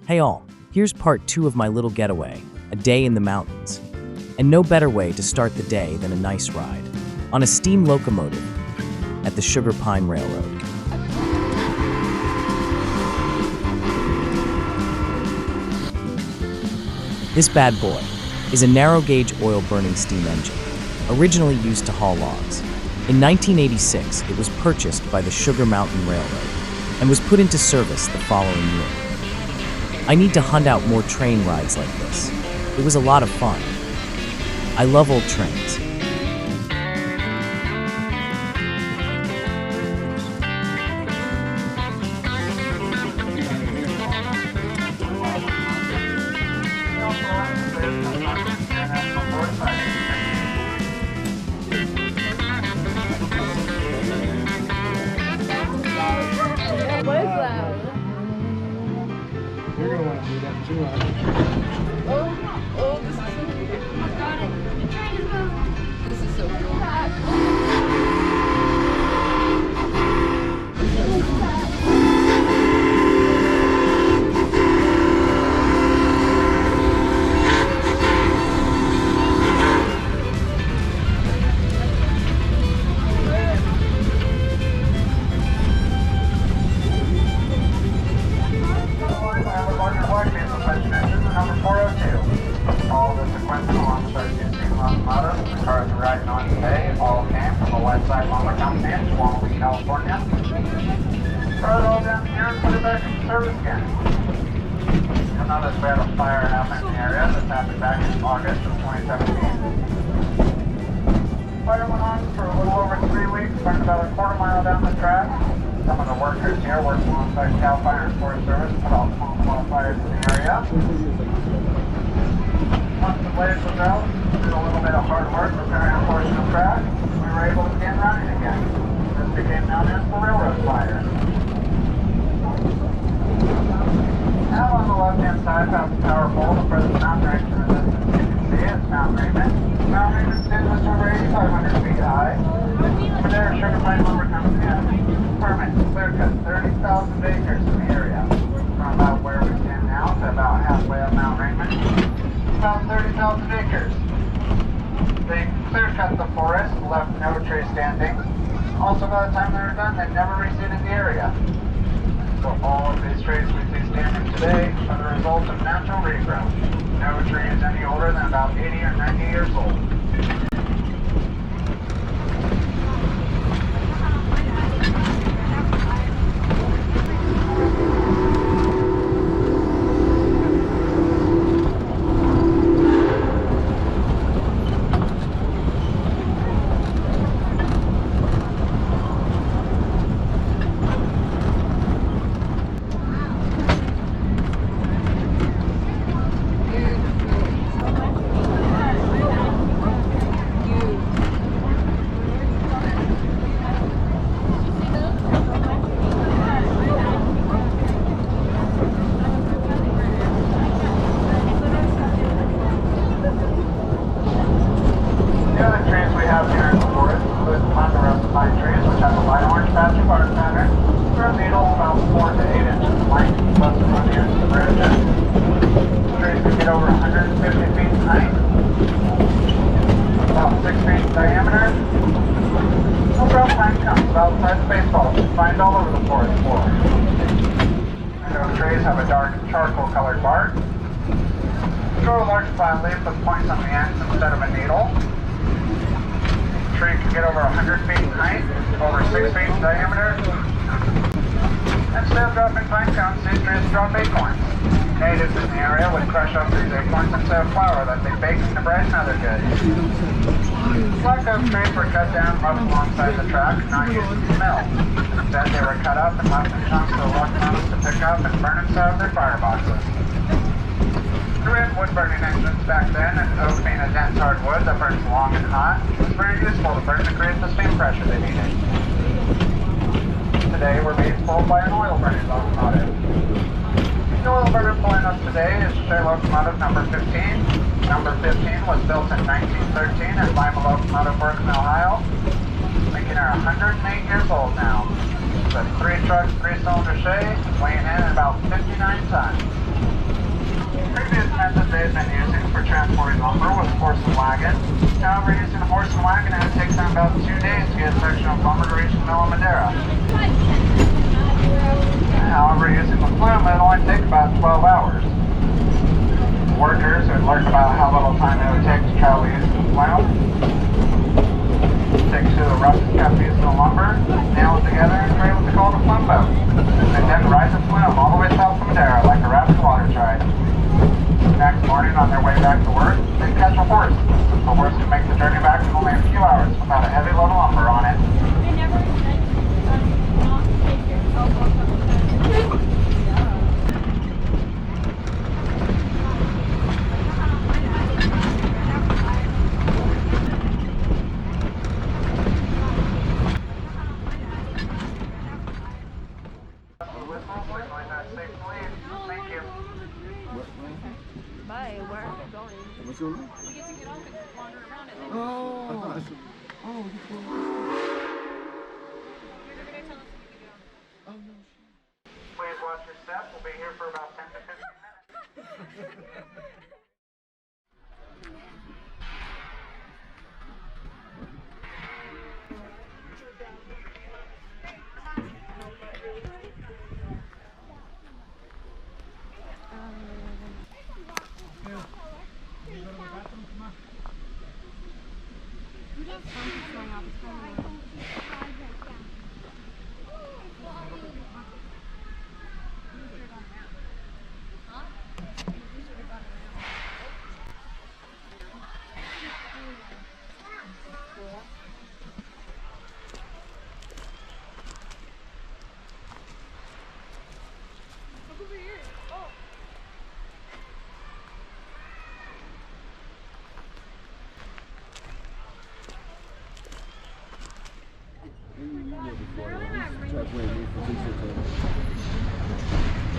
Hey all, here's part 2 of my little getaway, a day in the mountains. And no better way to start the day than a nice ride on a steam locomotive at the Sugar Pine Railroad. This bad boy is a narrow-gauge oil-burning steam engine, originally used to haul logs. In 1986, it was purchased by the Sugar Mountain Railroad and was put into service the following year. I need to hunt out more train rides like this. It was a lot of fun. I love old trains. What is that? You're gonna want to do that too, aren't you? Oh, this is so cool. I got it. The train is moving. This is so cool. All the sequential on 13 locomotives the cars are riding on today all came from the Westside Lumber Company in Yosemite, California. Brought it all down here and put it back into service again. You'll notice we had a fire happen in the area. This happened back in August of 2017. Fire went on for a little over 3 weeks, burned about a quarter mile down the track. Some of the workers here worked alongside Cal Fire and Forest Service, put out small fires in the area. Once the blaze was out, did a little bit of hard work repairing a portion of track, we were able to begin running again. This became known as the railroad fire. Now on the left-hand side, past the power pole, the present mountain range resistance you can see is Mount Raymond. Mount Raymond is just over 8,500 feet high. Over there, Sugar Pine Lumber Company has permit to clear cut 30,000 acres in the area. From about where we stand now to about halfway up Mount Raymond. About 30,000 acres. They clear cut the forest, left no tree standing. Also, by the time they were done, they never reseeded the area. So all of these trees we see standing today are the result of natural regrowth. No tree is any older than about 80 or 90 years old. Pine trees, which have a light orange patch of bark pattern. They're needles about 4 to 8 inches in length, less than 1 inch in branches. Trees can get over 150 feet in height, about 6 feet in diameter. They'll grow pine cones about the size of baseballs you find all over the forest floor. Mangrove trees have a dark charcoal colored bark. Grow a large flat leaf with points on the ends instead of a needle. Tree can get over 100 feet in height, over 6 feet in diameter. Instead of dropping pine cones, these trees drop acorns. Natives in the area would crush up these acorns into a flour that they bake into bread and other goods. Black oak trees were cut down, left alongside the track, not used in the mill. Instead, they were cut up and left in chunks for the locomotives to pick up and burn inside of their fireboxes. The red wood-burning engines back then, and oak being a dense hardwood that burns long and hot, was very useful to burn to create the steam pressure they needed. Today, we're being pulled by an oil-burning locomotive. The oil burner pulling us today is Share Locomotive number 15. Number 15 was built in 1913 at Lima Locomotive Works in Ohio, making her 108 years old now. It's a 3-truck, 3-cylinder Shay, weighing in at about 59 tons. Previous method they've been using for transporting lumber was horse and wagon. However, using a horse and wagon, it takes them about 2 days to get a section of lumber to reach the mill in Madera. However, using the flume, it only takes about 12 hours. Workers who had learned about how little time it would take to travel using the flume take to the roughest cut piece of the lumber, nail it together, and create what's called a flume boat. They then ride the flume all the way south to Madera like a rapid water stride. The next morning, on their way back to work, they catch a horse. The horse can make the journey back in only a few hours without a heavy load of lumber on it. They never said not to take yourself off of the Thank you. Bye. Where are we going? What's your name? We get to get off and wander around and then Oh. Oh, you're gonna tell us when we get off. oh no. Please watch your step. We'll be here for about 10 to 15 minutes.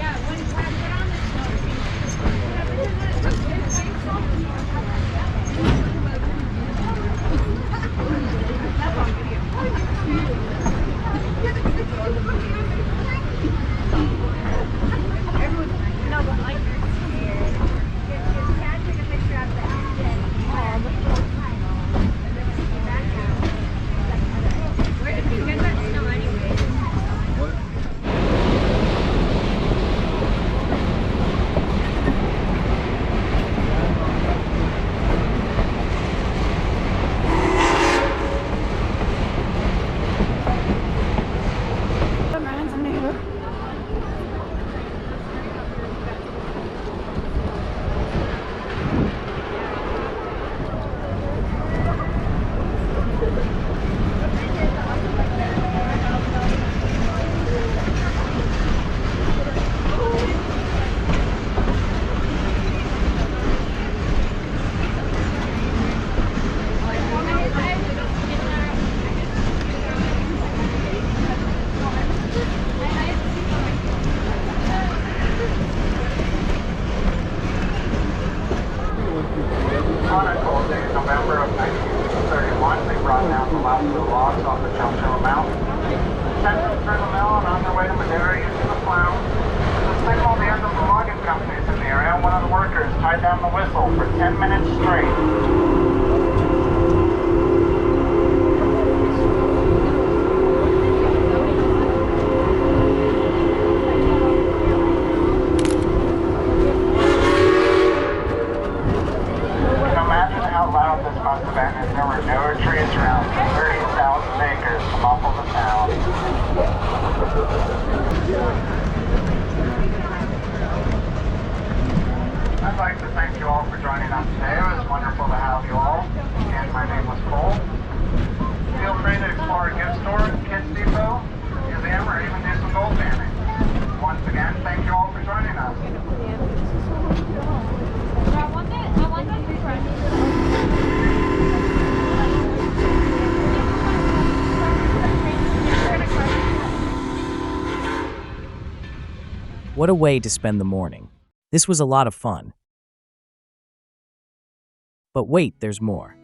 Yeah, when I put on no, but like can take a picture of where did you get that snow anyway? On a cold day in November of 1931, they brought down the last of the logs off the Chowchilla Mountain, sent them through the mill and on their way to Madera using the flume. To signal the end of the logging companies in the area, one of the workers tied down the whistle for 10 minutes straight. Must have been, as there were no trees around 30,000 acres to muffle the sound. I'd like to thank you all for joining us today. It was wonderful to have you all. Again, my name was Cole. Feel free to explore a gift store, Kids Depot, museum, or even do some gold panning. Once again, thank you all for joining us. I want that What a way to spend the morning. This was a lot of fun. But wait, there's more.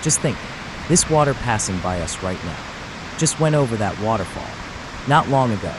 Just think, this water passing by us right now just went over that waterfall not long ago.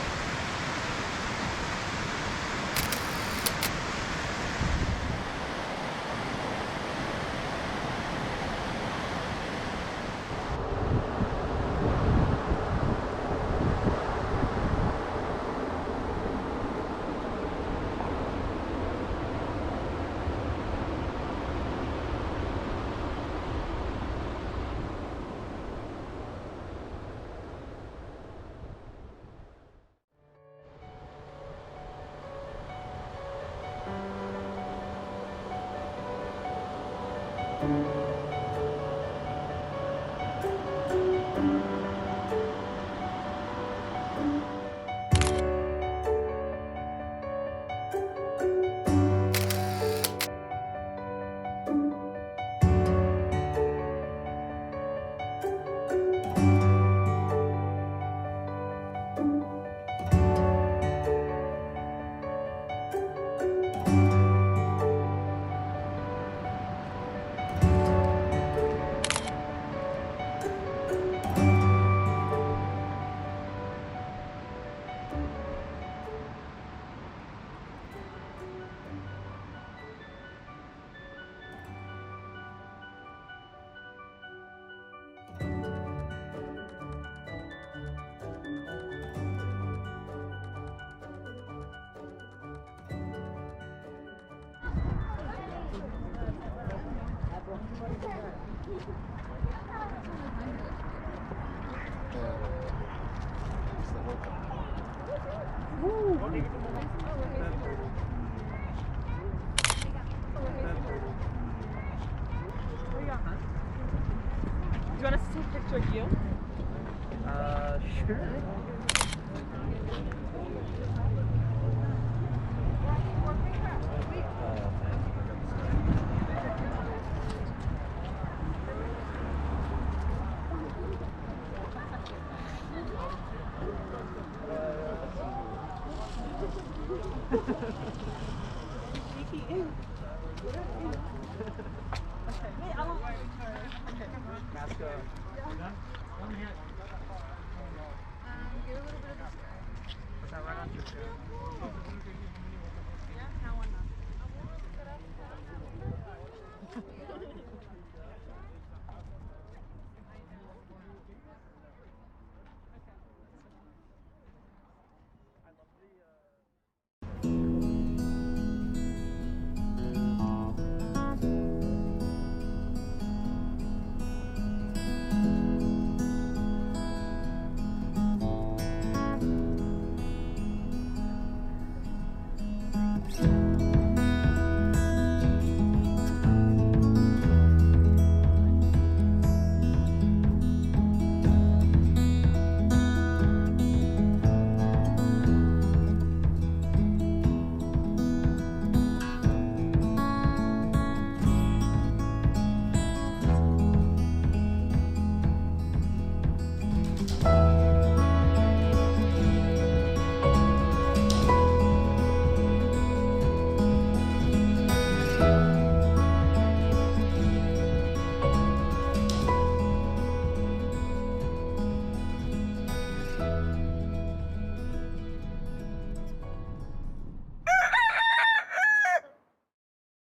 Do you want us to take a picture of you? Sure.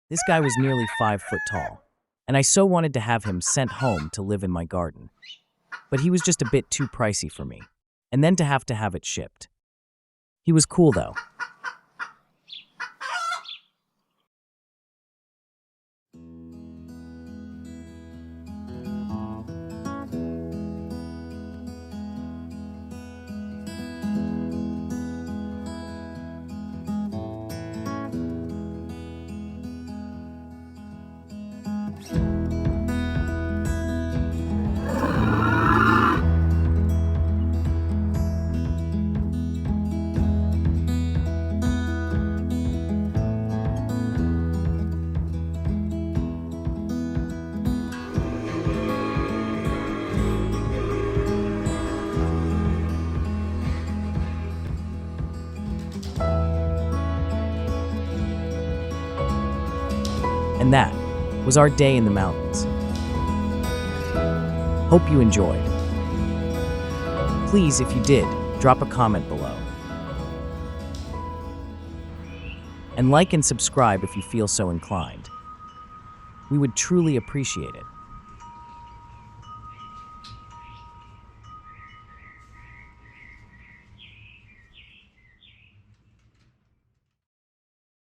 This guy was nearly 5 foot tall, and I so wanted to have him sent home to live in my garden. But he was just a bit too pricey for me, and then to have it shipped. He was cool though. And that was our day in the mountains. Hope you enjoyed. Please, if you did, drop a comment below. And like and subscribe if you feel so inclined. We would truly appreciate it.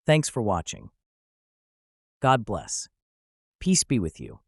Thanks for watching. God bless. Peace be with you.